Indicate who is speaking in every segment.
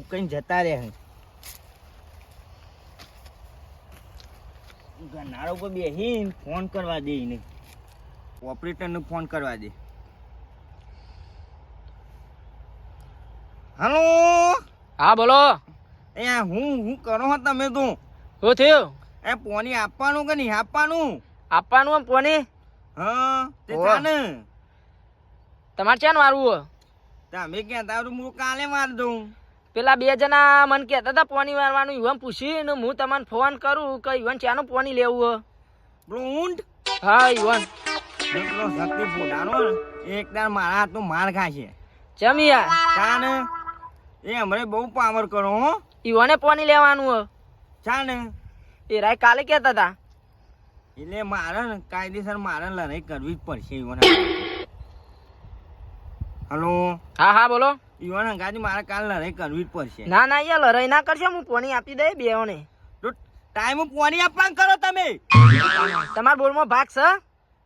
Speaker 1: ઉકઈને જતા રહે ગનારો પર બેહીને ફોન કરવા દે એને ઓપરેટરને ફોન કરવા દે. હલો
Speaker 2: હા બોલો.
Speaker 1: એ હું કરો હો તમે તો?
Speaker 2: શું થયું?
Speaker 1: એ પોની આપવાનું કે નહીં આપવાનું?
Speaker 2: આપવાનું આમ પોની?
Speaker 1: હા તે
Speaker 2: ઓહ.
Speaker 1: થાને
Speaker 2: તમારે ક્યાં મારવું?
Speaker 1: તમે ક્યાં તારું હું કાલે માર દઉં.
Speaker 2: પેલા 2 જણા મને કહેતા હતા પોની મારવાનું. યુવાન પૂછીને હું તમને ફોન કરું કે યુવાન ચાનું પોની લેવું?
Speaker 1: બ્લુંડ
Speaker 2: હા યુવાન.
Speaker 1: પેલો શક્તિ ફોટાનો એકદાર મારા હાથનો માર ખાશે.
Speaker 2: ચમ યાર?
Speaker 1: ચાને એ હમણાં બહુ પાવર કરો હો.
Speaker 2: યુવાને પોની લેવાનું?
Speaker 1: ચાને
Speaker 2: એ રાય કાલે કહેતા હતા.
Speaker 1: એટલે મારે ને કાયદેસર મારે લડાઈ કરવી જ પડશે ઈવન. હલો
Speaker 2: હા હા બોલો.
Speaker 1: ઈવન હંગાથી મારે કાલ લડાઈ કરવી જ પડશે.
Speaker 2: ના ના યાર લડાઈ ના કરશો. હું પોની આપી દે બેઓને.
Speaker 1: તો ટાઈમ પાણી આપવાનું કરો તમે.
Speaker 2: તમારા બોલમાં ભાગ છે?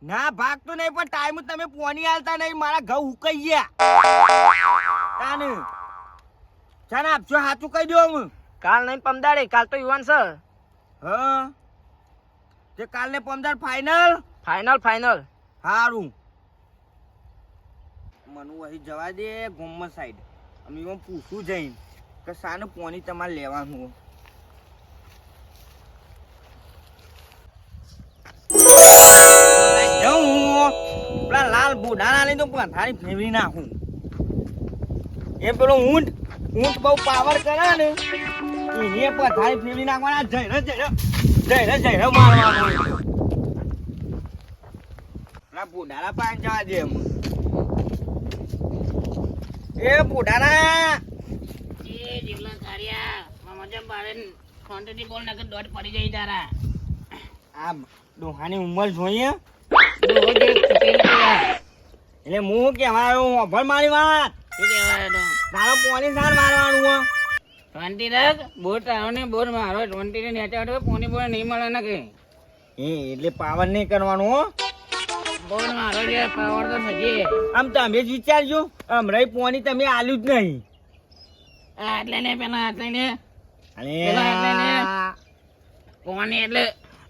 Speaker 1: ના ભાગતો નહીં પણ ટાઈમ તમે પાણી આલતા નહીં. મારા ઘઉં ઉકાઈ ગયા. ચાને ચાને આપજો સાચું કહી દો હું.
Speaker 2: કાલ નહીં પમદાડે. કાલ તો યુવાન છે.
Speaker 1: હા તે કાલને પમદાર ફાઈનલ.
Speaker 2: Final final.
Speaker 1: સારું મને અહીં જવા દે ગોમમાં સાઈડ. અમે એમાં પૂછું જઈને કે શાનું પાણી તમારે લેવાનું. જાઉં હું પેલા લાલ બુઢાના લઈને તો પથારી ફેરવી નાખું. એ પેલો ઊંટ બહુ પાવર કરે ને એને પથારી ફેરવી નાખવાના. જઈને મારવાનું. પેલા બુઢાના પાસે જવા દે એમ. એ બુઢાના
Speaker 2: એ જીવલા કાર્યા મજા બારે ક્વોન્ટિટી બોલ નાખે દોડ પડી જાય તારા.
Speaker 1: આ ડોહાની ઉંમર જોઈએ
Speaker 2: એટલે
Speaker 1: એટલે હું કહેવાય અભર મારી વાત.
Speaker 2: શું કહેવાય તો?
Speaker 1: તારો પોણી સાર મારવાનું હો.
Speaker 2: 20 રાખ બોર તારો ને બોર મારો 20 ને નેચા વાળો પોની બોર નહીં મળે ને કે
Speaker 1: એટલે પાવર નહીં કરવાનું હો.
Speaker 2: બોર મારો જે પાવર તો સજી
Speaker 1: આમ તમે જ વિચારજો હમણાં પોણી તમે આલ્યું જ નહીં.
Speaker 2: આટલે ને પેલા આટલે ને
Speaker 1: અને
Speaker 2: પેલા આટલે ને પોની એટલે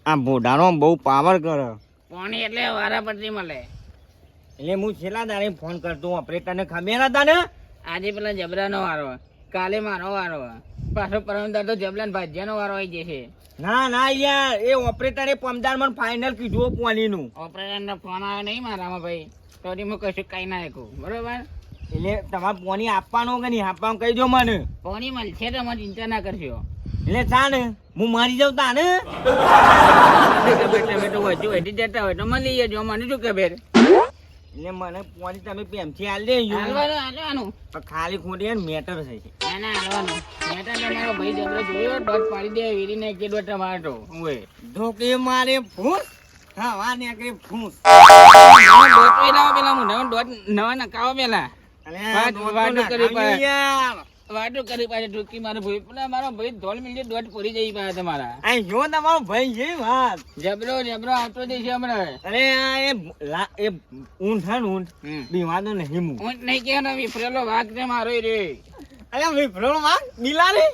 Speaker 1: આ બુઢાનો બહુ પાવર કરે.
Speaker 2: પોની એટલે વારા પડતી મળે.
Speaker 1: એટલે હું છેલ્લા દાડે ફોન કરતો ઓપરેટરને ખબર હતા ને.
Speaker 2: આજે પેલા જબરાનો વારો, કાલે મારો વારો, પાછો પરમદાર તો જબલાન ભાજ્યાનો વારો આવી જશે.
Speaker 1: ના યાર એ ઓપરેટરે પમદાર મને ફાઇનલ કીધું પોણીનું.
Speaker 2: ઓપરેટર નો ફોન આવ્યો નહીં મારામાં ભાઈ તો હું કશું કઈ ના શકું. બરોબર
Speaker 1: એટલે તમારે પોણી આપવાનું કે નહીં આપવાનું કહી દો મને.
Speaker 2: પોની મળશે તો મને ચિંતા ના કરશો.
Speaker 1: એટલે ચા ને હું મારી જાઉં તા ને.
Speaker 2: તમે તો વધુ વધી જતા હોય તો મળી જજો. મને શું ખબર.
Speaker 1: એટલે મને પોણી તમે પ્રેમથી આલ દે.
Speaker 2: હાલવાનું
Speaker 1: પણ ખાલી ખોટી મેટર છે.
Speaker 2: ના ના હાલવાનું મેટા તમારો ભાઈ જબરો જોયો દોટ પાડી દે વીરી ને કે દોટ મારતો હું
Speaker 1: ઢોકે મારે ફૂસ ખાવા ને કે ફૂસ.
Speaker 2: દોટ લાવો પેલા હું દોટ નવા નકાવો પેલા વાટું કરી પાછે ઢોકી મારો ભાઈ પેલા મારો ભાઈ ધોળ મિલજે દોટ પડી જઈ પાછા તમારા.
Speaker 1: આ જો તમારો ભાઈ છે વાત.
Speaker 2: જબરો આવતો જશે હમણાં.
Speaker 1: અરે એ ઊંટ હે ને ઊંટ બીમાતો નહીં હું.
Speaker 2: ઊંટ નહીં કે ને વિફરેલો વાઘ છે મારો રે.
Speaker 1: અરે વિફરો માં બિલાડી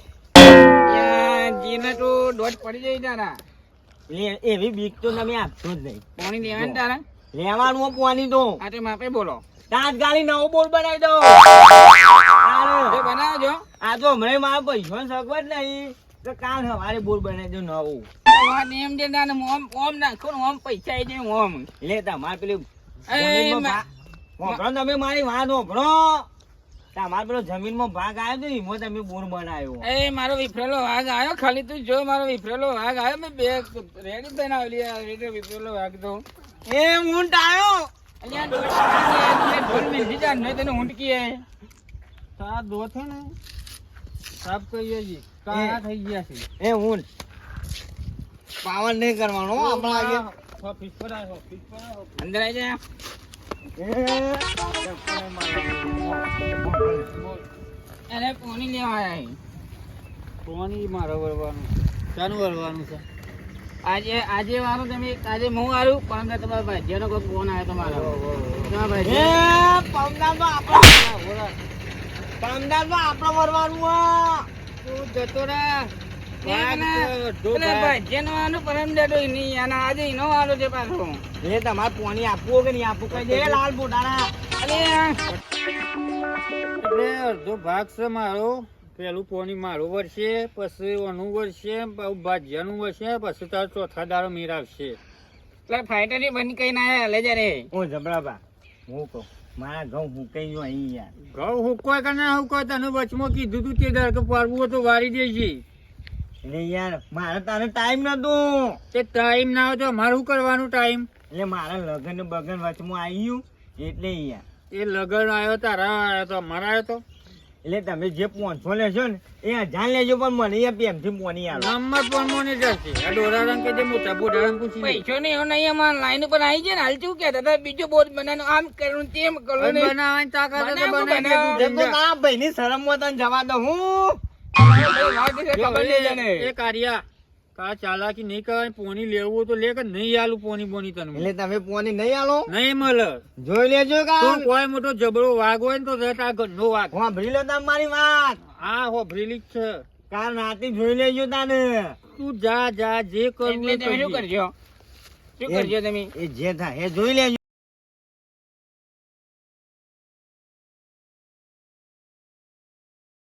Speaker 2: જીને તો દોટ પડી જાય તારા.
Speaker 1: એવી બીક તો તમે આપશો જ નહીં.
Speaker 2: પાણી લેવાનું તારા
Speaker 1: લેવાનું પાણી તો
Speaker 2: આ તો માપે બોલો.
Speaker 1: તાજ ગાડી નવો બોલ બનાવી દો.
Speaker 2: બનાવજો.
Speaker 1: આ તો હમણાં મારા પૈસા સગવડ નહીં તો કાલ સવારે બોલ બનાવી દો નવું.
Speaker 2: વાત એમ છે તાને ઓમ નાખો ને ઓમ પૈસા આવી જાય ઓમ.
Speaker 1: એટલે તમારે પેલી
Speaker 2: એ
Speaker 1: વપરો તમે મારી વાત વપરો. તમારે પેલો જમીનમાં ભાગ આવ્યો તો એમાં તમે બોર બનાવ્યો.
Speaker 2: એ મારો વિફરેલો વાઘ આવ્યો. ખાલી તું જો મારો વિફરેલો વાઘ આવ્યો. મેં બે રેડી થઈને આવેલી વિફરેલો વાઘ તો
Speaker 1: એ ઊંટ આવ્યો.
Speaker 2: ઢોલ મિલતી જાન નહીં તને ઊંટ કીએ
Speaker 1: તારા દો છે ને
Speaker 2: સાફ કહીએ જી કાળા થઈ ગયા છે.
Speaker 1: એ ઊંટ પાવર નહીં કરવાનો આપણા આગે.
Speaker 2: અંદર આવી જાય. અરે પાણી લેવા આવ્યા.
Speaker 3: પાણી મારે વળવાનું ચાનું વળવાનું છે
Speaker 2: આજે વાળો તમે આજે હું આવ્યું પણ તમારા ભાઈનો કોઈ ફોન આવ્યો તમારો.
Speaker 1: એ પવના તો આપણા કામદારમાં આપણે વરવાનું હો.
Speaker 3: તું જતો રહે.
Speaker 2: આજે એનો વાળો છે પાછો.
Speaker 1: એ તમારે પોણી આપવું કે નહીં આપવું કઈ દે લાલ બોટાના.
Speaker 3: એટલે અડધો ભાગ છે મારો. પેલું પોણી મારું વર્ષે, પછી ઓનું વર્ષે, પછી ભાજ્યાનું વર્ષે, પછી તારો ચોથા દાડો મેર આવશે.
Speaker 2: ફાઈટર ની બંધ કઈ ના હલે જયારે
Speaker 1: ઓ જબરાબા હું કહું મારા ઘઉં હુકાઈ ગયો અહીં યાર.
Speaker 3: ઘઉં હુકવાય કે ના હુકવાય તને વચમાં કીધું તું તે દાડે કે પાડવું હોય તો વારી દેજે.
Speaker 1: એટલે યાર મારે તારે ટાઈમ નતો.
Speaker 3: તે ટાઈમ ના હોય તો અમારે શું કરવાનું ટાઈમ?
Speaker 1: એટલે મારા લગન ને બગન વચમાં આવી ગયું એટલે યાર.
Speaker 3: એ લગન આવ્યો તારા આવ્યો તો અમારા આવ્યો તો.
Speaker 1: એટલે તમે જે 500 લેશો ને એ 1000 લેજો પણ મને એ પ્રેમથી પોની આલો.
Speaker 3: નંબર પણ મને જશે. આ ડોરા રંગ કે જે મોટા બોડા રંગ પૂછી લે.
Speaker 2: પૈસો ને એવું નહીં અમારે લાઈન ઉપર આવી જાય ને હાલ શું કહેતા હતા બીજો બોધ બનાવવાનો આમ કરું તેમ કરું ને
Speaker 3: બનાવવાની તાકાત હોય તો
Speaker 2: બનાવો,
Speaker 3: બનાવી દે
Speaker 2: બનાવો.
Speaker 3: તું
Speaker 1: એ તો
Speaker 3: જા.
Speaker 1: ના ભાઈની શરમમાં તને જવા દો હું.
Speaker 2: ખબર નહીં જાણે.
Speaker 3: એ કાર્યા કા ચાલાકી નહીં કરવાની. પોણી લેવું હોય તો લે કે નહીં આલું પોણી બોની તને.
Speaker 1: એટલે તમે પોની નહીં આલો
Speaker 3: નહીં મળે.
Speaker 1: જોઈ લેજો
Speaker 3: તું
Speaker 1: કા
Speaker 3: કોઈ મોટો જબરો વાઘ હોય ને તો તારા ઘરનો વાઘ.
Speaker 1: સાંભળી લો તમે મારી વાત.
Speaker 3: હા હો ભરેલી જ છે.
Speaker 1: કાલ રાતે જોઈ લેજો તાને.
Speaker 3: તું જા જા જે કરવું
Speaker 2: એટલે
Speaker 3: એ
Speaker 2: તમે શું
Speaker 3: કરજે.
Speaker 2: કરજો શું કરજો તમે
Speaker 1: એ જે થાય એ જોઈ લેજો.